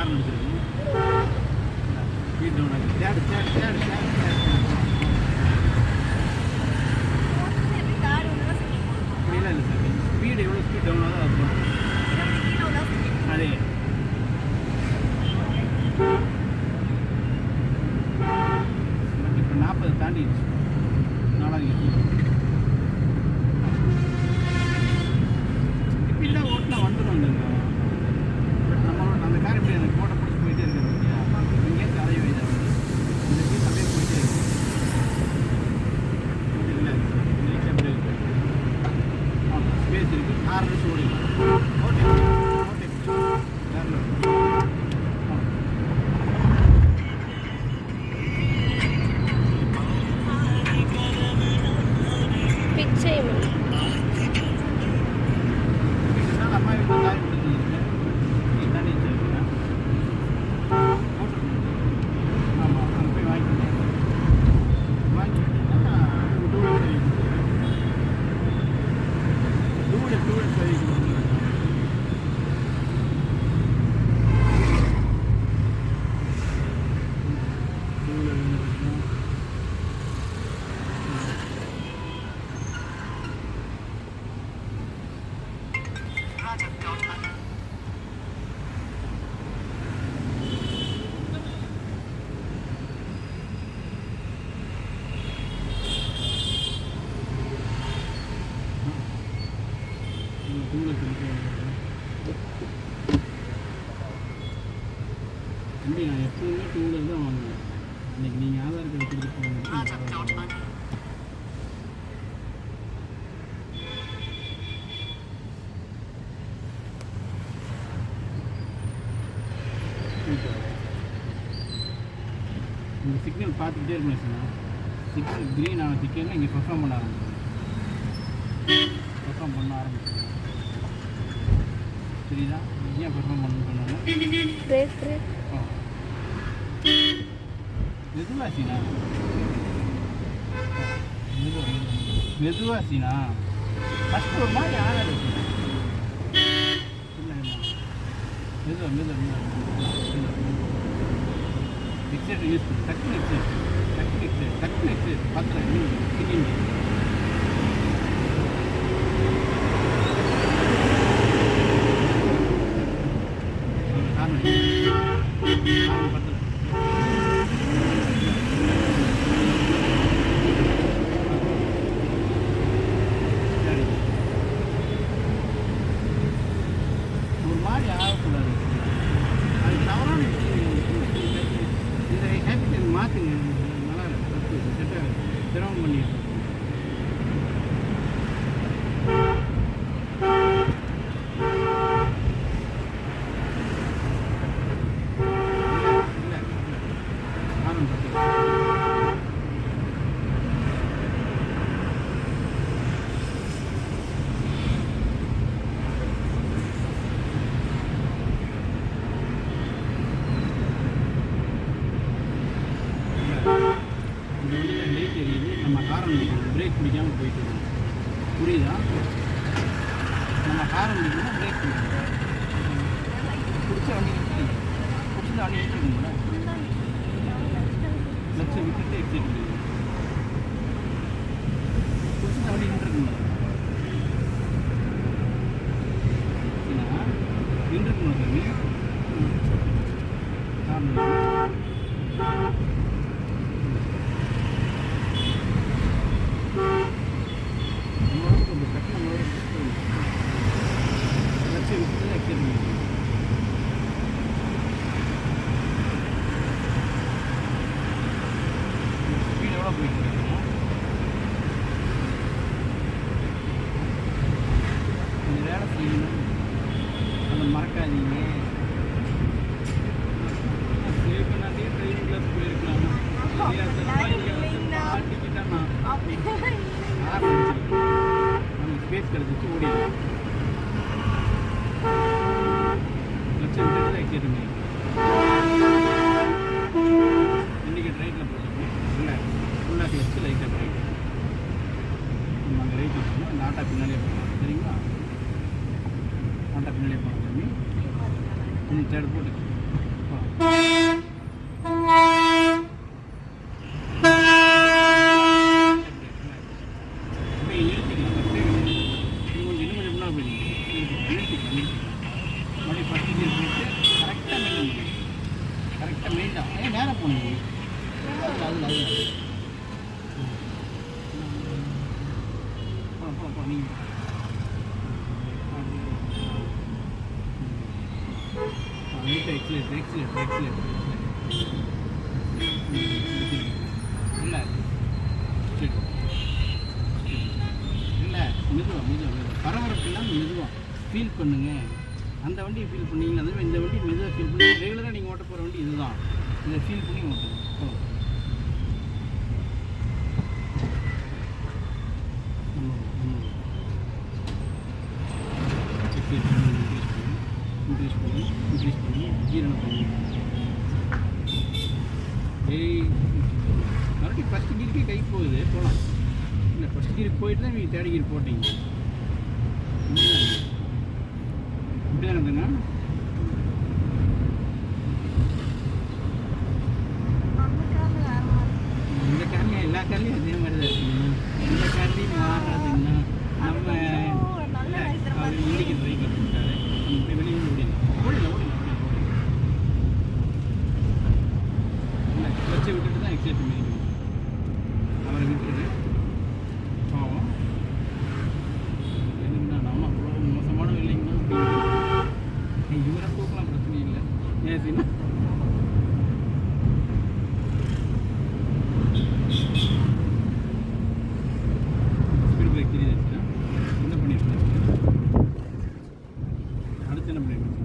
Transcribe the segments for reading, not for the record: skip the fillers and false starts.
Horn அடிச்சிருக்கு. Speed down ஆகுது. தேடு தேடு தேடு தேடு தேடு அப்படிலாம் இல்லை சார். ஸ்பீடு எவ்வளோ ஸ்பீட் டவுன் ஆகுதோ அது போகணும். அதே இப்போ 40 தாண்டிடுச்சு. 4 இப்படிலாம் ஓட்டினா வந்துடும். பட் நம்மளோட அந்த கார் இப்படி எனக்கு கோட்டை பிடிச்சி போயிட்டே இருக்கிறது இல்லையா, இங்கேருந்து அலைய வைதான் இந்த பீஸ் அப்படியே போயிட்டே இருக்கு. இல்லை லைட்டாக அப்படியே இருக்கு. ஸ்பேஸ் இருக்குது. காரில் ஓடிடலாம். ஓகே ஓகே காரில் பிச்சை அம்மா வீட்டில் காய் கொடுத்துருக்கு. நீ தண்ணி வச்சுருக்கீங்க. ஆமாம் அங்கே போய் வாங்கிக்கிட்டேன். வாங்கிக்கிட்டீங்கன்னா டூவீலர் சர்வீஸ் கொடுத்துருக்காங்க. டூவீலர் என்ன பிரச்சனை? தம்பி நான் எப்பவுமே டூவீலர் தான் வாங்குவேன். இன்னைக்கு நீங்கள் ஆதார் கார்டு கொடுத்து போங்க. இந்த சிக்னல் பார்த்துக்கிட்டே இருக்கணும் சார். சிக்னல் க்ரீன் ஆன சிக்னல் இங்கே பெர்ஃபார்ம் பண்ண ஆரம்பிச்சு. சரிதா? ஏன் பெர்ஃபார்ம் பண்ணாங்க? மெதுவாசினா மெதுவாசினா ஃபஸ்ட்டு ஒரு மாதிரி ஆகாது. இல்லை இல்லை மெதுவா எக்ஸைட் யூஸ் பண்ணு. டக்குனு எக்ஸைட் பார்க்குறேன். செகண்ட் ஒரு மாதிரி ஆகக்கூடாது. அது தவறான இந்த ஹேபிட் மாற்றுங்க. நல்லா இருக்குது. செட்டாக சிரமம் பண்ணிடுறோம். லைட் எரியுது. நம்ம ஹாரன் பிரேக் பிடிக்காமல் போயிட்டு இருக்கோம். புரியுதா? நம்ம ஹாரன் பிடிக்கணும், பிரேக் பிடிக்கணும். பிடிச்ச வண்டி இருக்குங்களா? லட்சம் விட்டுட்டு எக்ஸைட் பண்ணுங்க. பிடிச்ச வண்டி நின்றுருக்குங்களா? நின்றுருக்கணும் சாமி. வேலை செய்யணும். அதை மறக்காதீங்க. சேஃப்னாலே ட்ரைவிங் கிளாஸ் போயிருக்கலாம். நமக்கு ஸ்பேஸ் கிடச்சிச்சு ஓடிடலாம். லட்சம் விட்டு எக்ஸைட் இண்டிகேட் ரைட்டில் போட்டுக்கணும். இல்லை ஃபுல்லாக கிளச்சு லைட்டாக ரைட். நம்ம அங்கே ரைட் வச்சுக்கணும். இந்த ஆட்டா பின்னாலே போகலாம். சரிங்களா? ஆட்டா பின்னாலே போகலாம் தம்பி. தேர்ட் போட்டு இல்லை இல்லை மெதுவாக பரபரப்பு இல்லாமல் மெதுவாக ஃபீல் பண்ணுங்க. அந்த வண்டியை ஃபீல் பண்ணீங்கன்னா அதுவே இந்த வண்டி மெதுவாக ஃபீல் பண்ணி ரெகுலராக நீங்கள் ஓட்ட போகிற வண்டி இதுதான். இதை ஃபீல் பண்ணி ஓட்டுங்க. இன்க்ரீஸ் பண்ணி ஜீரணம் பண்ணி மறுபடியும் ஃபஸ்ட் கீருக்கே கை போகுது போகலாம். இல்லை ஃபஸ்ட் கீருக்கு போயிட்டு தான் நீங்கள் தேர்ட் கீர் போட்டீங்க. இப்படி தான் இருந்ததுங்க. இந்த கார்லையும் எல்லா கார்லையும் அதே மாதிரி தான் இருக்குங்க. இந்த கார்லையும் மாறுறதுன்னா நம்ம இண்டிகேட்டர் ரைட் பண்ணிட்டாரு. இப்படி வெளியே ஓடிடலாம் இல்லை கிளச்சை விட்டுட்டு தான் எக்ஸைட் பண்ணிக்கணும். அவரை விட்டுட்டு பாவம் என்னன்னா நம்ம அவ்வளோ மோசமான இல்லைங்கன்னா இவரை போக்கலாம் பிரச்சனை இல்லை. ஏன் சரிண்ணா ஸ்பீட் பிரேக் தெரியுதுன்னா என்ன பண்ணியிருக்கேன். அடுத்து என்ன பண்ணியிருக்கேன்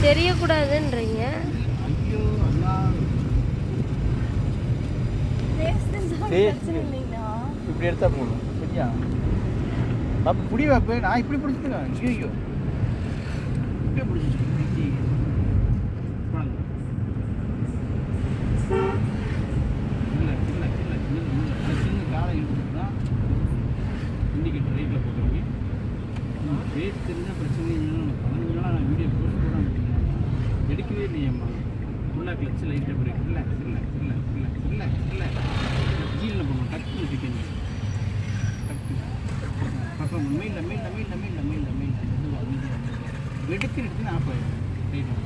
தெரியக்கூடாதுன்றீங்க. இப்படி எடுத்தா போகணும் சரியா? அப்போ புடி வைப்ப நான் இப்படி பிடிச்சிருக்கேன். ஐயோ இப்படியே பிடிச்சிருக்கேன். இல்லை இல்லை இல்லை சின்ன காலை இழுத்துட்டு தான் இண்டிகேட்டர் ரைட்டில் போட்டுருங்க. பேஸ் தெரிஞ்சால் பிரச்சனை இல்லைன்னா 15 நாளாக நான் வீடியோ போஸ்ட் போடாமல் எடுக்கவே இல்லையம்மா. ஃபுல்லாக கிளச்சு லைட்டாக பிரேக் இல்லை இல்லை இல்லை இல்லை இல்லை இல்லை ஜீரணம் பண்ணுவோம். டக்கு வச்சுக்கணும். டக்கு பக்கம் மெயில மெயில மெயில மெயில மெயில மெயில இதுவாக வெடுக்கு எடுத்துன்னு ஆஃப் ஆகிடும். ரைட்டாக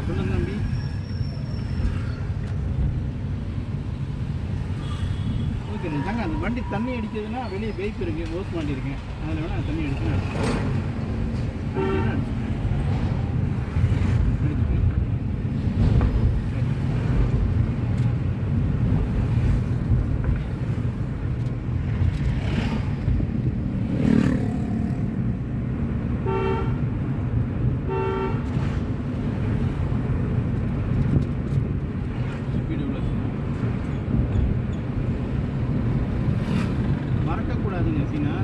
சொல்லுங்க தம்பி. ஓகே தாங்க. அந்த வண்டி தண்ணி அடிக்கிறதுனா வெளியே பைப் இருக்குது, ஓஸ் மாட்டியிருக்கேன். அதில் வேணால் தண்ணி எடுத்து மறக்கக்கூடாதுங்க சீனா.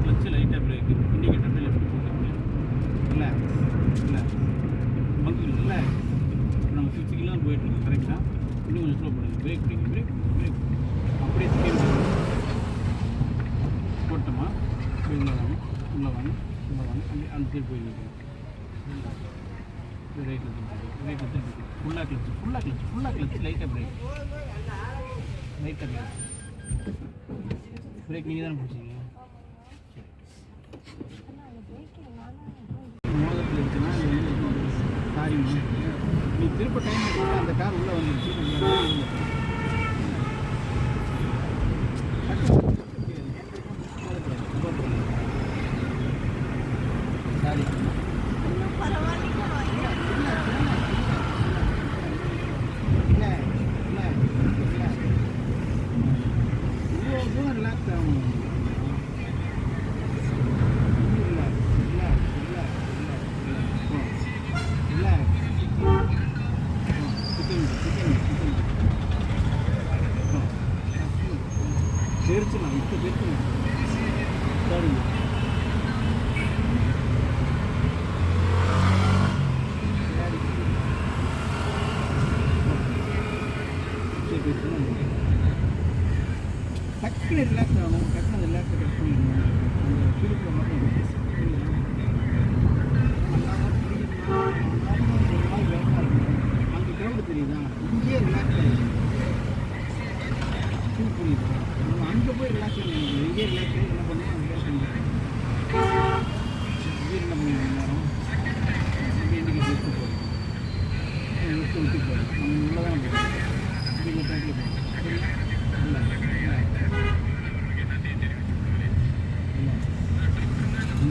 கிளச்சு லைட்டாக பிரேக் இண்டிகேட்டர் லெஃப்ட் போட்டுருங்க. இல்லை இல்லை வந்து இல்லை நம்ம 60 கிலோ போயிட்டுருக்கு கரெக்டாக. இன்னும் கொஞ்சம் ஸ்லோ பண்ணுங்க. பிரேக் பிடிங்க. பிரேக் பிரேக் அப்படியே போட்டோமா உள்ளே வாங்க உள்ளே வாங்க. சும்மா வாங்க அந்த சைடு போய் நிற்கணும். ரைட்டில் திருப்பி ஃபுல்லாக கிளச்சு லைட்டாக பிரேக் பிரேக் நீங்கள் தானே பிடிச்சிங்க. மோதத்தில் இருக்குன்னா சாரிம்மா நீ திருப்ப டைம் அந்த கார் உள்ளே வந்துருச்சு. சாரி ரிலாக்ஸ் ஆகணும். தெரிச்சுலாம் இப்போ தெரிச்சுலாம் சரிங்க. டக்குனு ரிலாக்ஸ் ஆகணும். டக்குனு ரிலாக்ஸை கட் பண்ணிடணும். அந்த திருப்பில் மட்டும் அங்கே கிரௌண்டு தெரியுதா, இங்கேயே ரிலாக்ஸ் ஆகிடும். ஃபீல் பண்ணிடுறோம். நம்ம அங்கே போய் ரிலாக்ஸ் ஆகணும். இங்கேயே ரிலாக்ஸ் ஆகி என்ன பண்ணுவோம் அங்கே பண்ணிடுறோம். வீடு என்ன பண்ணிடுறோம் நேரம் இன்றைக்கி பெஸ்ட்டு போகிறோம். பெஸ்ட்டு விட்டு போகிறோம். நம்ம உள்ளே தான் போகிறோம். இன்றைக்கி டைட்டில் போகிறோம். சரிங்களா இல்லை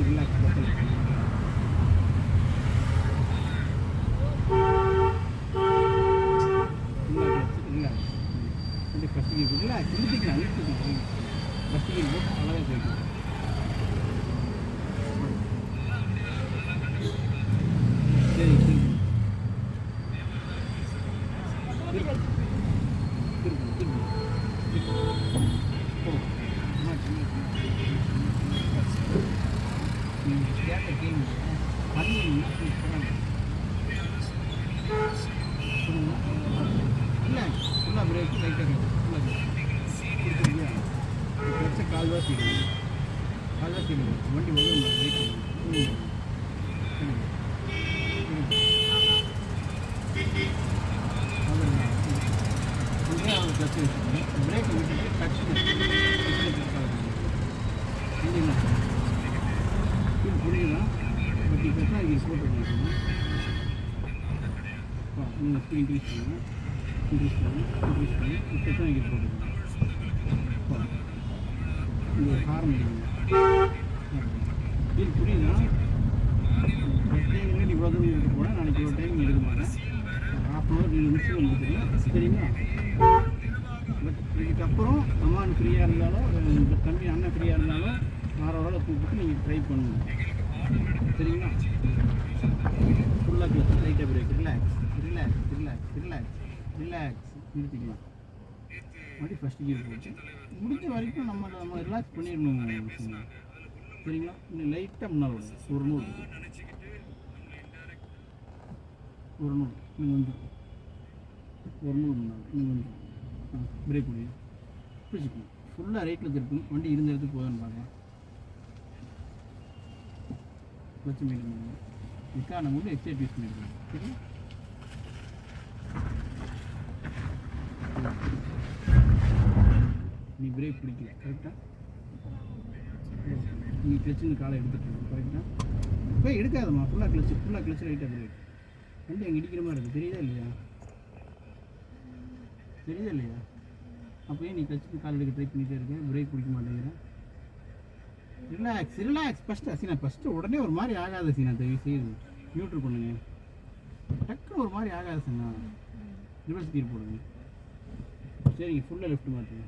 ரிலாக்ஸ் பக்கத்தில் ரிலாக்ஸ் இந்த ஃபஸ்ட்டு கீர் ரிலாக்ஸ் இழுத்துக்கலாம் ஃபஸ்ட்டு கீர் போட்டு அழகாக போய்க்கலாம். சரி கேட்ட கேள்வி இல்லை ஃபுல்லாக பிரேக் லைட்டாக ஃபுல்லாக கொடுத்துருக்கியா கிளச்சை கால்வாசி சீடுங்க வண்டி வந்து வெயிட் அவங்க கிளச்சு வச்சுக்கோங்க. பிரேக்கை விட்டுட்டு டச் ஃபீல் புரியுதா? பட் இப்போ தான் இங்கே போட்டுருக்கீங்க. நீங்கள் ஸ்பீட் இன்க்ரீஸ் பண்ணுங்கள். இப்போ தான் இங்கே போட்டுருக்கீங்க. இங்கே ஒரு ஹார்ன் அடிக்கணும். ஃபீல் புரியுதா? ஃபஸ்ட் டைம் முன்னாடி இவ்வளோ தூரம் எடுத்து போனால் நாளைக்கு இவ்வளோ டைம் எடுக்க மாட்டேன். ½ hour 7 நிமிஷம் எடுத்துக்கலாம். சரிங்களா? பட் இதுக்கப்புறம் அம்மான் ஃப்ரீயாக இருந்தாலும் தம்பி அண்ணன் ஃப்ரீயாக இருந்தாலும் ஆரோட கூப்பிட்டு நீங்கள் ட்ரை பண்ணணும். சரிங்களா? ஃபுல்லாக கிளச் லைட்டாக பிரேக் ரிலாக்ஸ் நிறுத்திக்கலாம். மறுபடியும் ஃபஸ்ட்டு கீர் போட்டு முடிஞ்ச வரைக்கும் நம்ம ரிலாக்ஸ் பண்ணிடணும். சரிங்களா? இன்னும் லைட்டாக முன்னால் விடுங்க. ஒரு நூல் நீங்கள் வந்து ஒரு நூல் முன்னால் நீங்கள் வந்து பிரேக் முடியும் பிடிச்சிக்கணும். ஃபுல்லாக ரைட்டில் திருப்பணும். வண்டி இருந்த இடத்துக்கு போதுன்னு பார்க்கலாம். வச்சு மெயின்டைன் பண்ணுங்க. இதுக்காக நம்ம வந்து எக்ஸைட் யூஸ் பண்ணியிருக்கோம். சரி நீ பிரேக் பிடிக்கல கரெக்டாக, நீ கிளச்சுன்னு காலை எடுத்துட்டு கரெக்டாக போய் எடுக்காதம்மா. ஃபுல்லாக கிளச்சு ரைட்டாக பிரேக். வண்டி அங்கே இடிக்கிற மாதிரி இருக்குது. தெரியுதா இல்லையா? அப்போ ஏன் நீ கிளச்சுக்கு கால் எடுக்க ட்ரை பண்ணிகிட்டே இருக்கேன், பிரேக் பிடிக்க மாட்டேங்கிறேன். ரிலாக்ஸ் ஃபஸ்ட்டு உடனே ஒரு மாதிரி ஆகாத சீனா தயவு செய்யுது நியூட்ரு பண்ணுங்க. டக்குன்னு ஒரு மாதிரி ஆகாத சீனா ரிவர்ஸ் கீர் போடுங்க. சரிங்க ஃபுல்லாக லெஃப்ட் மாற்றுங்க.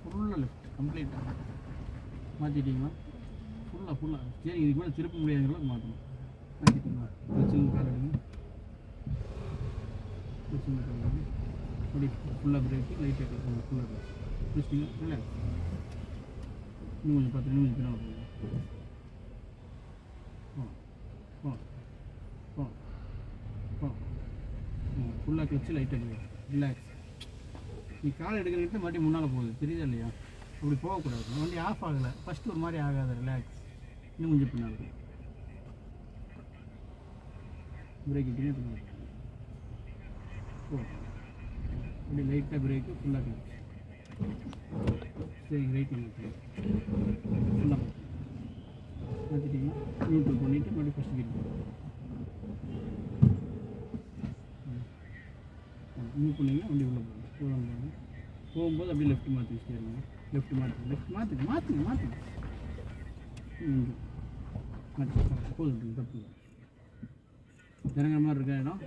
ஃபுல்லாக லெஃப்ட் கம்ப்ளீட்டாக மாற்றிட்டீங்களா? ஃபுல்லாக சரி இதுக்கு மேலே திருப்ப முடியாத அளவுக்கு மாற்றணும். மாற்றிட்டீங்களா? பிரச்சனை கால் எடுங்க. அப்படி ஃபுல்லாக பிரேக்கு லைட்டாக கேட்கணும். ஃபுல்லாக பிடிச்சிட்டிங்க. ரிலாக்ஸ் இன்னும் கொஞ்சம் 10 நிமிஷம் பின்னால் ஃபுல்லாக கிளச்சு லைட்டாக ரிலாக்ஸ். நீ காலை எடுக்கிறக்கிட்ட மறுபடியும் முன்னால் போகுது. தெரியுதா இல்லையா? அப்படி போகக்கூடாது. வண்டி ஆஃப் ஆகலை, ஃபஸ்ட்டு ஒரு மாதிரி ஆகாது, ரிலாக்ஸ். இன்னும் கொஞ்சம் பின்னாடி பிரேக் விட்டிங்க, பின்னாடி அப்படி லைட்டாக பிரேக்கு ஃபுல்லாக கிளச்சு. சரி, ரைட் மாற்றி ஃபுல்லாக மாற்றிட்டிங்கன்னா நியூட்ரல் பண்ணிவிட்டு மறுபடியும் ஃபஸ்ட்டு கிட்ட மூவ் பண்ணிங்கன்னா வண்டி உள்ளே போகும். போகும்போது அப்படியே லெஃப்ட் மாற்றி ஸ்டேரிங், லெஃப்ட் மாற்றுங்க மாற்றி போதும். தப்பு இறங்குற மாதிரி இருக்கா இடம்.